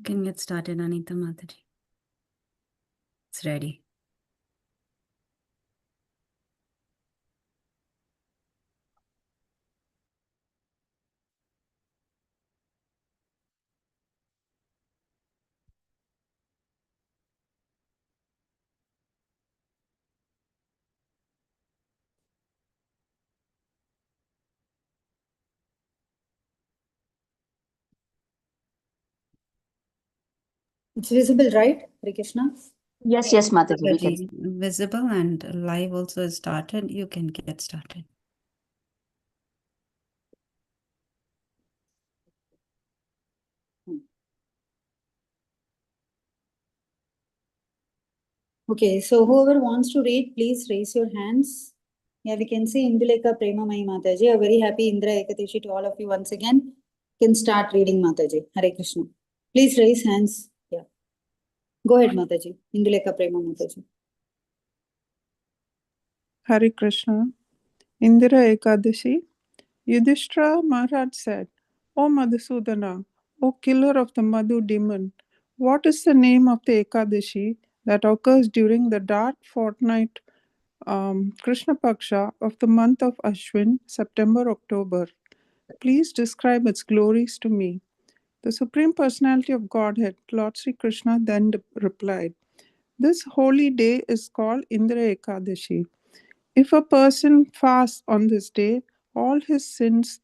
can get started, Anita Mataji. It's ready. It's visible, right, Hare Krishna? Yes, Mataji, we can. Mataji, visible and live also is started. You can get started. Okay, so whoever wants to read, please raise your hands. Yeah, we can see Induleka Prema Mai Mataji. A very happy Indira Ekadasi to all of you once again. Can start reading Mataji. Hare Krishna. Please raise hands. Yeah. Go ahead, Mataji. Induleka Prema Mataji. Hare Krishna. Indira Ekadasi. Yudhishthira Maharaj said, O Madhusudana, O killer of the Madhu demon, what is the name of the Ekadashi that occurs during the dark fortnight Krishna Paksha of the month of Ashwin, September-October? Please describe its glories to me. The Supreme Personality of Godhead, Lord Sri Krishna, then replied, this holy day is called Indira Ekadashi. If a person fasts on this day, all his sins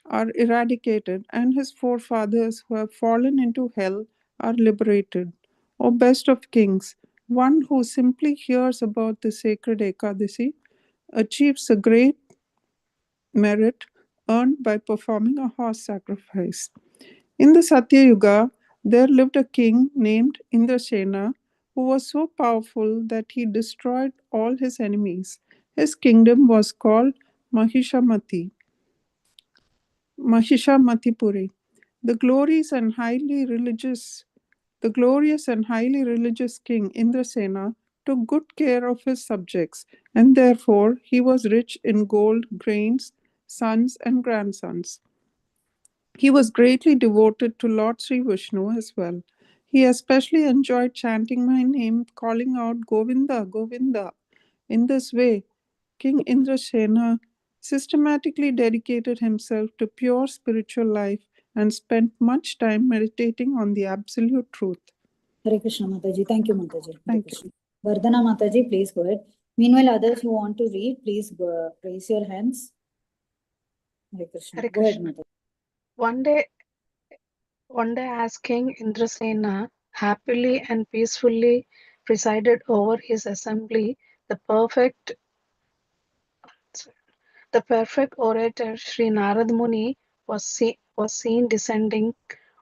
are eradicated and his forefathers who have fallen into hell are liberated. O best of kings, one who simply hears about the sacred Ekadasi achieves a great merit earned by performing a horse sacrifice. In the Satya Yuga, there lived a king named Indrasena who was so powerful that he destroyed all his enemies. His kingdom was called Mahishamatipuri. The glorious and highly religious king Indrasena took good care of his subjects, and therefore he was rich in gold, grains, sons, and grandsons. He was greatly devoted to Lord Sri Vishnu as well. He especially enjoyed chanting my name, calling out Govinda, Govinda. In this way, King Indrasena systematically dedicated himself to pure spiritual life and spent much time meditating on the absolute truth. Hare Krishna Mataji. Thank you, Mataji. Thank you. Vardhana Mataji, please go ahead. Meanwhile, others who want to read, please raise your hands. Hare Krishna. Go ahead, Mataji. One day as King Indrasena happily and peacefully presided over his assembly, the perfect orator Sri Narad Muni was seen descending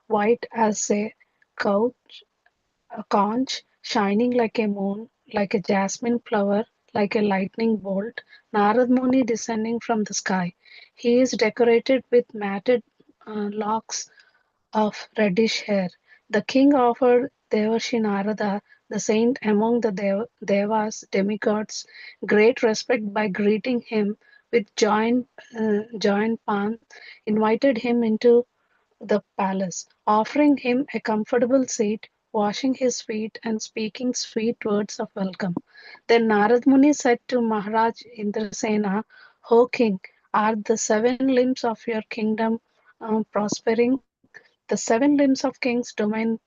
white as a conch, shining like a moon, like a jasmine flower, like a lightning bolt. Narad Muni descending from the sky. He is decorated with matted locks of reddish hair. The king offered Devarshi Narada, the saint among the Devas, demigods, great respect by greeting him with joint palm, invited him into the palace, offering him a comfortable seat, washing his feet, and speaking sweet words of welcome. Then Narad Muni said to Maharaj Indrasena, O king, are the seven limbs of your kingdom prospering? The seven limbs of king's domain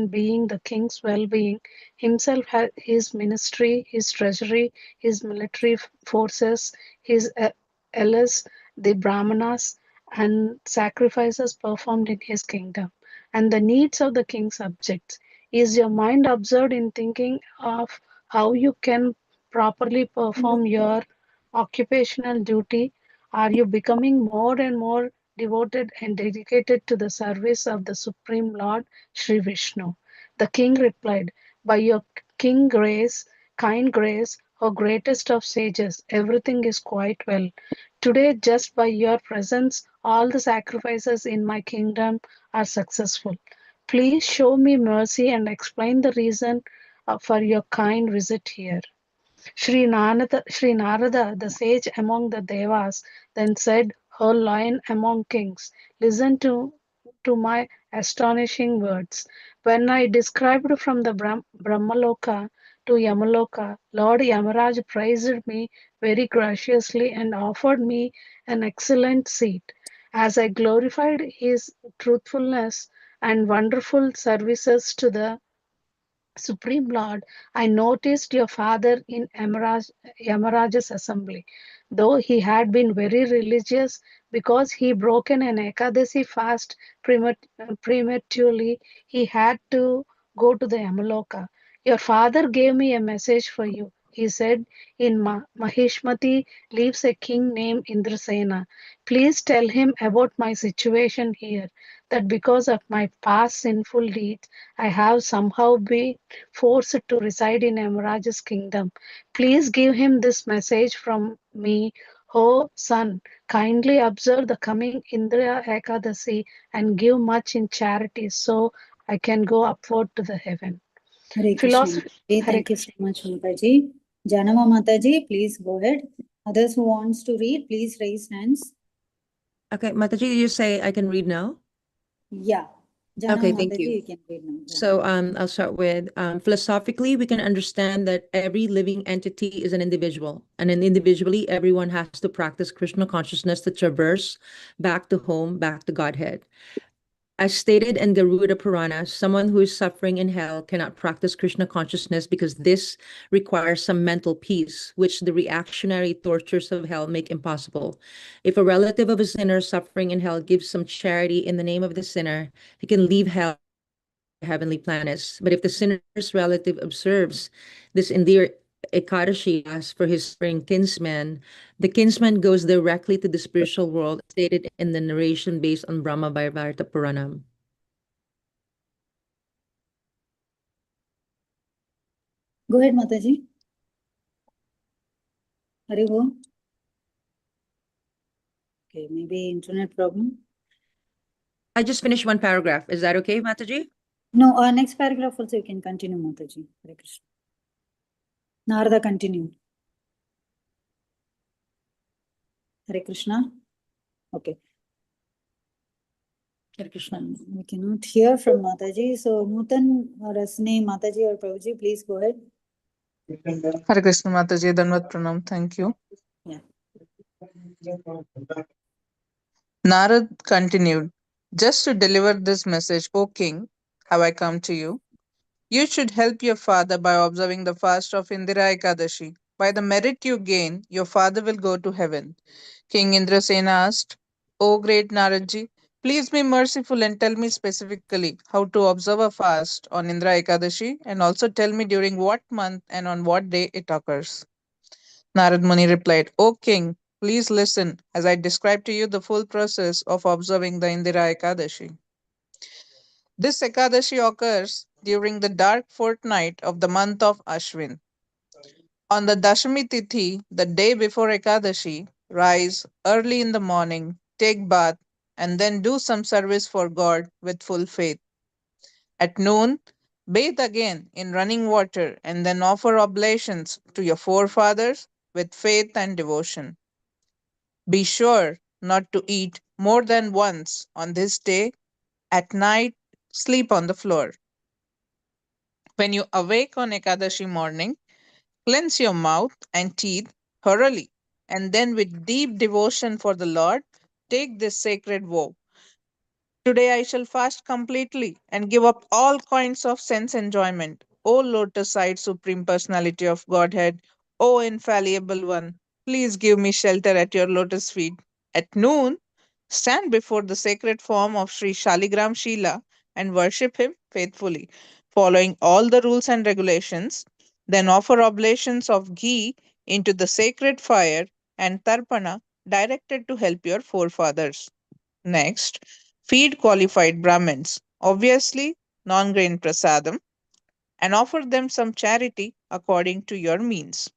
being the king's well-being, himself his ministry, his treasury, his military forces, his elders, the brahmanas, and sacrifices performed in his kingdom, and the needs of the king's subjects. Is your mind absorbed in thinking of how you can properly perform your occupational duty? Are you becoming more and more devoted and dedicated to the service of the Supreme Lord Sri Vishnu? The king replied, by your kind grace, O greatest of sages, everything is quite well. Today, just by your presence, all the sacrifices in my kingdom are successful. Please show me mercy and explain the reason for your kind visit here. Sri Narada, the sage among the Devas, then said, O lion among kings, listen to my astonishing words. When I described from the Brahmaloka to Yamaloka, Lord Yamaraj praised me very graciously and offered me an excellent seat. As I glorified his truthfulness and wonderful services to the Supreme Lord, I noticed your father in Yamaraj's assembly. Though he had been very religious because he broken an Ekadasi fast prematurely, he had to go to the Yamaloka. Your father gave me a message for you. He said, in Mahishmati lives a king named Indrasena. Please tell him about my situation here, that because of my past sinful deeds, I have somehow been forced to reside in Yamaraj's kingdom. Please give him this message from me. Oh, son, kindly observe the coming Indira Ekadasi and give much in charity so I can go upward to the heaven. Hare Krishna. Philosophy. Okay, Hare thank you so much, Mataji. Janama Mataji, please go ahead. Others who wants to read, please raise hands. Okay, Mataji, did you say I can read now? Yeah. Janama Okay, thank Mataji, you. you can read now. Yeah. So I'll start with philosophically, we can understand that every living entity is an individual, and then individually, everyone has to practice Krishna consciousness to traverse back to home, back to Godhead. As stated in Garuda Purana, someone who is suffering in hell cannot practice Krishna consciousness because this requires some mental peace, which the reactionary tortures of hell make impossible. If a relative of a sinner suffering in hell gives some charity in the name of the sinner, he can leave hell to heavenly planets. But if the sinner's relative observes this Indira Ekadashi as for his suffering kinsman, the kinsman goes directly to the spiritual world, stated in the narration based on Brahma Bharata Puranam. Go ahead, Mataji. Hare Bo. Okay, maybe internet problem. I just finished one paragraph. Is that okay, Mataji? No, next paragraph also you can continue, Mataji. Hare Krishna. Narada continue. Hare Krishna. Okay. Hare Krishna. We cannot hear from Mataji. So, Nutan or Asne, Mataji or Prabhuji, please go ahead. Hare Krishna Mataji, Danvat Pranam, thank you. Yeah. Narad continued, just to deliver this message, O king, have I come to you. You should help your father by observing the fast of Indira Ekadashi. By the merit you gain, your father will go to heaven. King Indrasena asked, O great Naradji, please be merciful and tell me specifically how to observe a fast on Indra Ekadashi and also tell me during what month and on what day it occurs. Narad Muni replied, O king, please listen as I describe to you the full process of observing the Indira Ekadashi. This Ekadashi occurs during the dark fortnight of the month of Ashwin. On the Dashami Tithi, the day before Ekadashi, rise early in the morning, take bath, and then do some service for God with full faith. At noon, bathe again in running water and then offer oblations to your forefathers with faith and devotion. Be sure not to eat more than once on this day. At night, sleep on the floor. When you awake on Ekadashi morning, cleanse your mouth and teeth thoroughly, and then with deep devotion for the Lord, take this sacred vow. Today I shall fast completely and give up all kinds of sense enjoyment. O lotus-eyed Supreme Personality of Godhead, O infallible one, please give me shelter at your lotus feet. At noon, stand before the sacred form of Sri Shaligram Shila and worship him faithfully, following all the rules and regulations. Then offer oblations of ghee into the sacred fire and tarpana directed to help your forefathers. Next, feed qualified Brahmins, obviously non grain prasadam, and offer them some charity according to your means.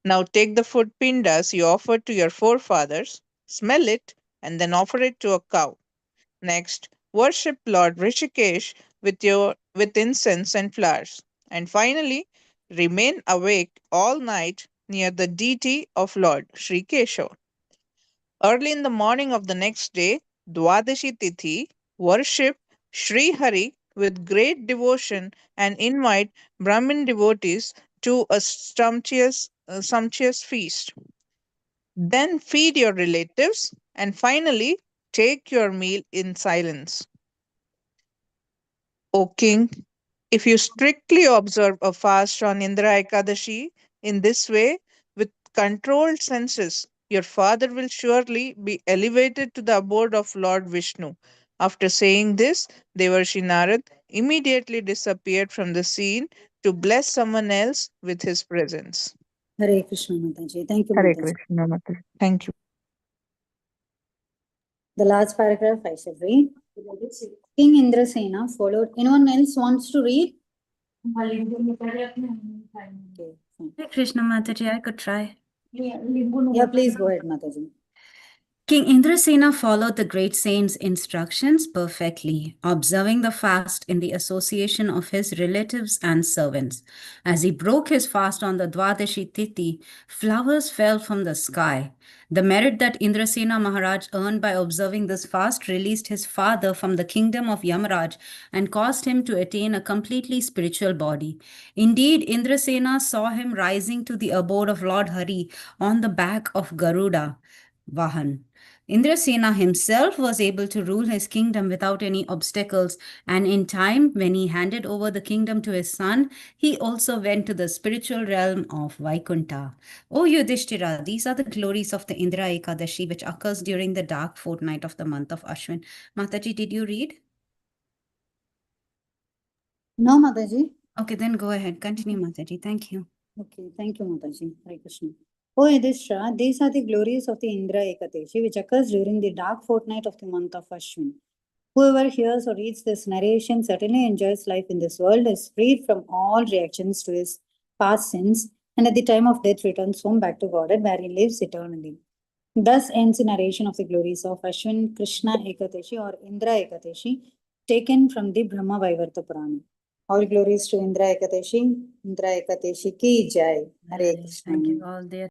Now take the food pindas you offered to your forefathers, smell it, and then offer it to a cow. Next, worship Lord Rishikesh with incense and flowers. And finally, remain awake all night near the deity of Lord Sri Keshav. Early in the morning of the next day, Dwadashi Tithi, worship Sri Hari with great devotion and invite Brahmin devotees to a sumptuous feast. Then feed your relatives and finally take your meal in silence. O king, if you strictly observe a fast on Indra Ekadashi in this way, with controlled senses, your father will surely be elevated to the abode of Lord Vishnu. After saying this, Devarshi Narad immediately disappeared from the scene to bless someone else with his presence. Hare Krishna Mataji. Thank you, Hare Mataji. Krishna, Mataji. Thank you. The last paragraph I shall read. King Indrasena followed. Anyone else wants to read? Okay, fine. Hare Krishna Mataji, I could try. Yeah, please go ahead, Mataji. King Indrasena followed the great saint's instructions perfectly, observing the fast in the association of his relatives and servants. As he broke his fast on the Dwadashi Tithi, flowers fell from the sky. The merit that Indrasena Maharaj earned by observing this fast released his father from the kingdom of Yamaraj and caused him to attain a completely spiritual body. Indeed, Indrasena saw him rising to the abode of Lord Hari on the back of Garuda Vahan. Indrasena himself was able to rule his kingdom without any obstacles, and in time, when he handed over the kingdom to his son, he also went to the spiritual realm of Vaikunta. O Yudhishthira, these are the glories of the Indra Ekadashi, which occurs during the dark fortnight of the month of Ashwin. Mataji, did you read? No, Mataji. Okay, then go ahead. Continue, Mataji. Thank you. Okay, thank you, Mataji. Hare Krishna. O Yudhishthira, these are the glories of the Indra Ekadashi, which occurs during the dark fortnight of the month of Ashwin. Whoever hears or reads this narration certainly enjoys life in this world, is freed from all reactions to his past sins, and at the time of death returns home back to Godhead, where he lives eternally. Thus ends the narration of the glories of Ashwin Krishna Ekadashi or Indra Ekadashi, taken from the Brahma Vaivarta Purana. All glories to Indra Ekadashi ki jai. Hare Krishna. Thank you all, dear.